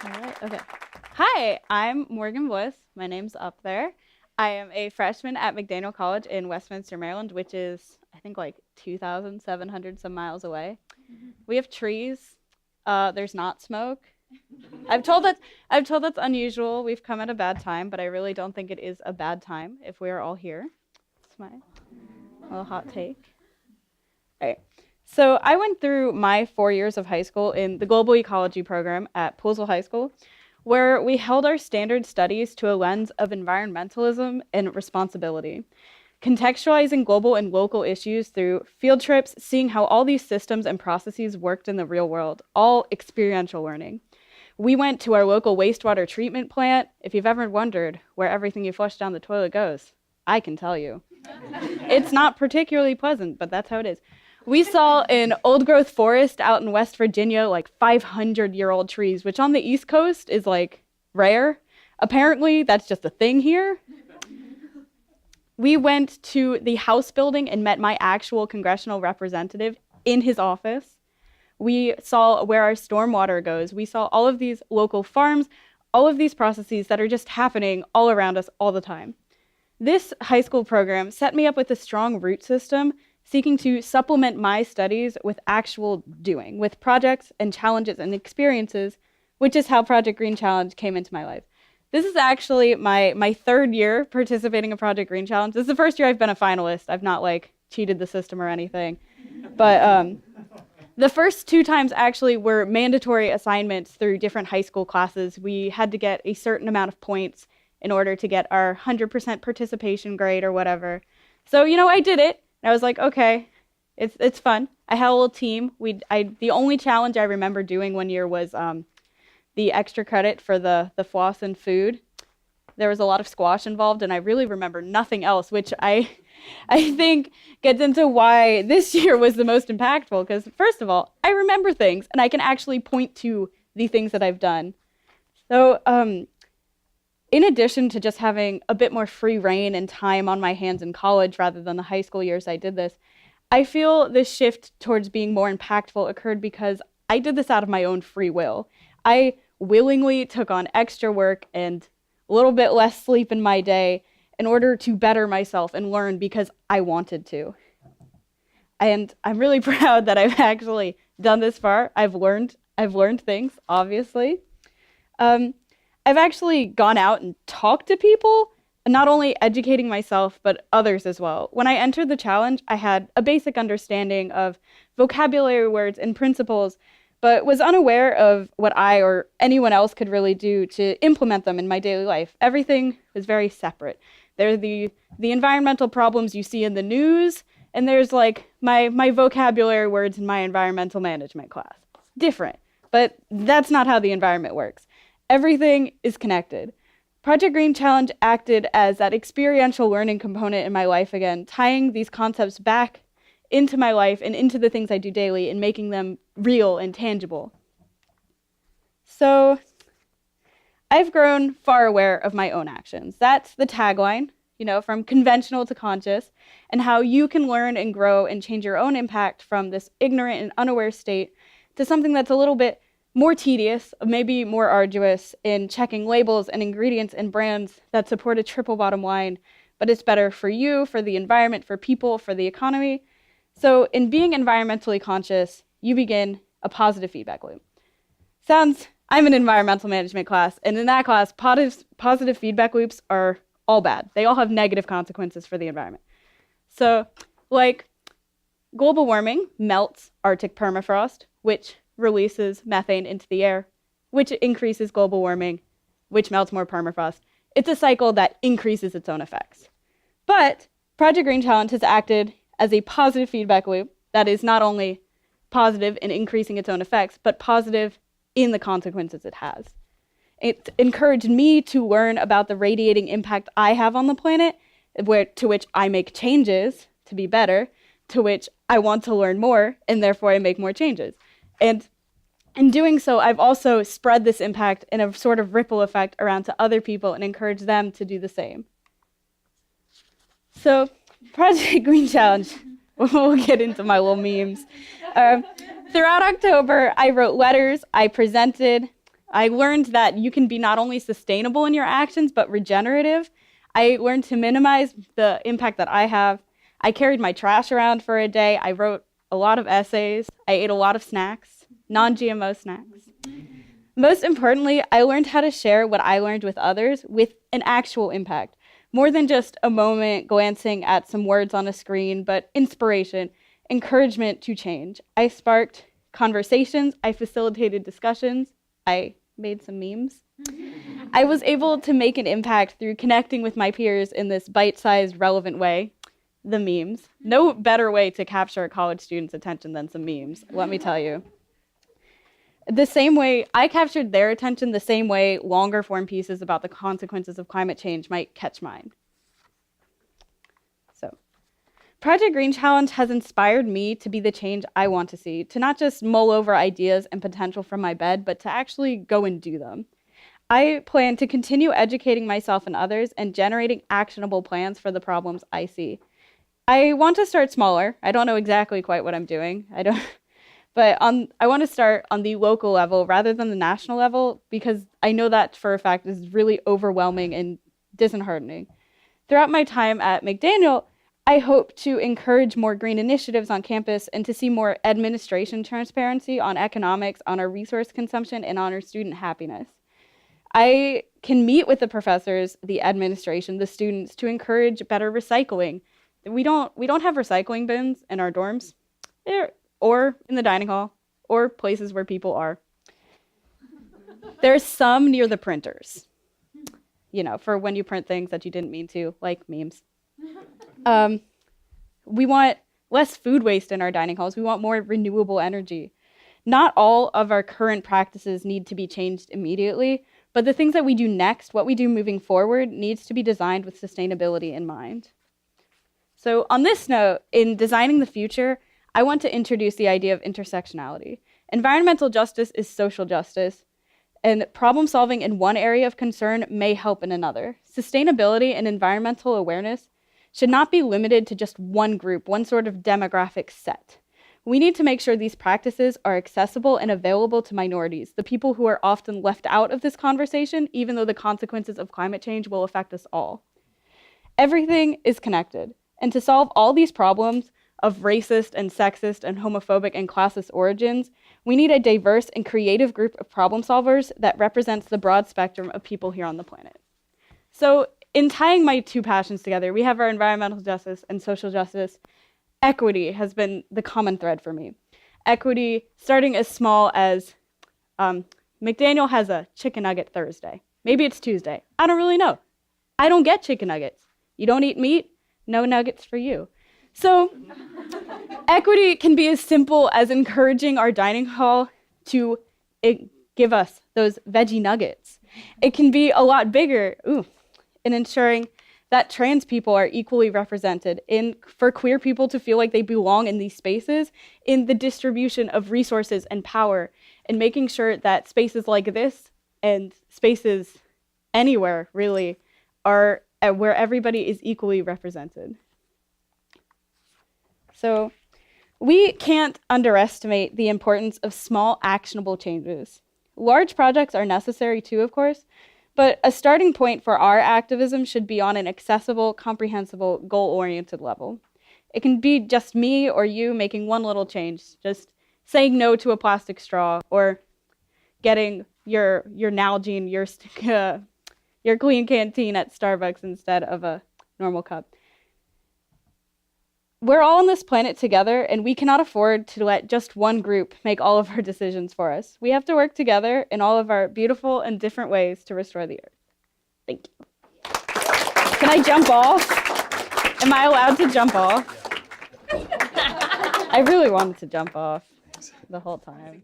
All right, okay. Hi, I'm Morgan Bliss. My name's up there. I am a freshman at McDaniel College in Westminster, Maryland, which is, I think, like 2,700 some miles away. We have trees. There's not smoke. I've told that's unusual. We've come at a bad time, but I really don't think it is a bad time if we are all here. It's my little hot take. All right. So I went through my 4 years of high school in the Global Ecology program at Poolsville High School, where we held our standard studies to a lens of environmentalism and responsibility, contextualizing global and local issues through field trips, seeing how all these systems and processes worked in the real world, all experiential learning. We went to our local wastewater treatment plant. If you've ever wondered where everything you flush down the toilet goes, I can tell you. It's not particularly pleasant, but that's how it is. We saw an old-growth forest out in West Virginia, like 500-year-old trees, which on the East Coast is like rare. Apparently, that's just a thing here. We went to the House building and met my actual congressional representative in his office. We saw where our stormwater goes. We saw all of these local farms, all of these processes that are just happening all around us all the time. This high school program set me up with a strong root system, seeking to supplement my studies with actual doing, with projects and challenges and experiences, which is how Project Green Challenge came into my life. This is actually my third year participating in Project Green Challenge. This is the first year I've been a finalist. I've not like cheated the system or anything. But the first two times actually were mandatory assignments through different high school classes. We had to get a certain amount of points in order to get our 100% participation grade or whatever. So, I did it. And I was like, okay, it's fun. I had a little team. The only challenge I remember doing one year was the extra credit for the floss and food. There was a lot of squash involved, and I really remember nothing else, which I think gets into why this year was the most impactful. Because first of all, I remember things, and I can actually point to the things that I've done. So in addition to just having a bit more free reign and time on my hands in college rather than the high school years I did this, I feel this shift towards being more impactful occurred because I did this out of my own free will. I willingly took on extra work and a little bit less sleep in my day in order to better myself and learn because I wanted to. And I'm really proud that I've actually done this far. I've learned things, obviously. I've actually gone out and talked to people, not only educating myself, but others as well. When I entered the challenge, I had a basic understanding of vocabulary words and principles, but was unaware of what I or anyone else could really do to implement them in my daily life. Everything was very separate. There are the environmental problems you see in the news, and there's like my vocabulary words in my environmental management class. It's different, but that's not how the environment works. Everything is connected. Project Green Challenge acted as that experiential learning component in my life again, tying these concepts back into my life and into the things I do daily and making them real and tangible. So I've grown far aware of my own actions. That's the tagline, from conventional to conscious, and how you can learn and grow and change your own impact from this ignorant and unaware state to something that's a little bit more tedious, maybe more arduous in checking labels and ingredients and brands that support a triple bottom line, but it's better for you, for the environment, for people, for the economy. So in being environmentally conscious, you begin a positive feedback loop. I'm in environmental management class, and in that class, positive feedback loops are all bad. They all have negative consequences for the environment. So, like, global warming melts Arctic permafrost, which releases methane into the air, which increases global warming, which melts more permafrost. It's a cycle that increases its own effects. But Project Green Challenge has acted as a positive feedback loop that is not only positive in increasing its own effects, but positive in the consequences it has. It encouraged me to learn about the radiating impact I have on the planet, to which I make changes to be better, to which I want to learn more, and therefore I make more changes. And in doing so, I've also spread this impact in a sort of ripple effect around to other people and encourage them to do the same. So, Project Green Challenge, we'll get into my little memes. Throughout October, I wrote letters, I presented, I learned that you can be not only sustainable in your actions, but regenerative. I learned to minimize the impact that I have. I carried my trash around for a day. I wrote a lot of essays. I ate a lot of snacks, non-GMO snacks. Most importantly, I learned how to share what I learned with others with an actual impact, more than just a moment glancing at some words on a screen, but inspiration, encouragement to change. I sparked conversations, I facilitated discussions, I made some memes. I was able to make an impact through connecting with my peers in this bite-sized, relevant way, the memes. No better way to capture a college student's attention than some memes, let me tell you. The same way I captured their attention, the same way longer form pieces about the consequences of climate change might catch mine. So, Project Green Challenge has inspired me to be the change I want to see, to not just mull over ideas and potential from my bed, but to actually go and do them. I plan to continue educating myself and others and generating actionable plans for the problems I see. I want to start smaller. I don't know exactly quite what I'm doing. But I want to start on the local level rather than the national level, because I know that for a fact is really overwhelming and disheartening. Throughout my time at McDaniel, I hope to encourage more green initiatives on campus and to see more administration transparency on economics, on our resource consumption, and on our student happiness. I can meet with the professors, the administration, the students to encourage better recycling. We don't have recycling bins in our dorms. Or in the dining hall, or places where people are. There's some near the printers, for when you print things that you didn't mean to, like memes. We want less food waste in our dining halls. We want more renewable energy. Not all of our current practices need to be changed immediately, but the things that we do next, what we do moving forward, needs to be designed with sustainability in mind. So on this note, in designing the future, I want to introduce the idea of intersectionality. Environmental justice is social justice, and problem solving in one area of concern may help in another. Sustainability and environmental awareness should not be limited to just one group, one sort of demographic set. We need to make sure these practices are accessible and available to minorities, the people who are often left out of this conversation, even though the consequences of climate change will affect us all. Everything is connected, and to solve all these problems, of racist and sexist and homophobic and classist origins, we need a diverse and creative group of problem solvers that represents the broad spectrum of people here on the planet. So in tying my two passions together, we have our environmental justice and social justice. Equity has been the common thread for me. Equity starting as small as McDaniel has a chicken nugget Thursday. Maybe it's Tuesday. I don't really know. I don't get chicken nuggets. You don't eat meat? No nuggets for you. So equity can be as simple as encouraging our dining hall to give us those veggie nuggets. It can be a lot bigger in ensuring that trans people are equally represented, for queer people to feel like they belong in these spaces, in the distribution of resources and power, and making sure that spaces like this and spaces anywhere really are where everybody is equally represented. So we can't underestimate the importance of small, actionable changes. Large projects are necessary too, of course, but a starting point for our activism should be on an accessible, comprehensible, goal-oriented level. It can be just me or you making one little change, just saying no to a plastic straw, or getting your Nalgene, your clean canteen at Starbucks instead of a normal cup. We're all on this planet together, and we cannot afford to let just one group make all of our decisions for us. We have to work together in all of our beautiful and different ways to restore the earth. Thank you. Can I jump off? Am I allowed to jump off? I really wanted to jump off the whole time.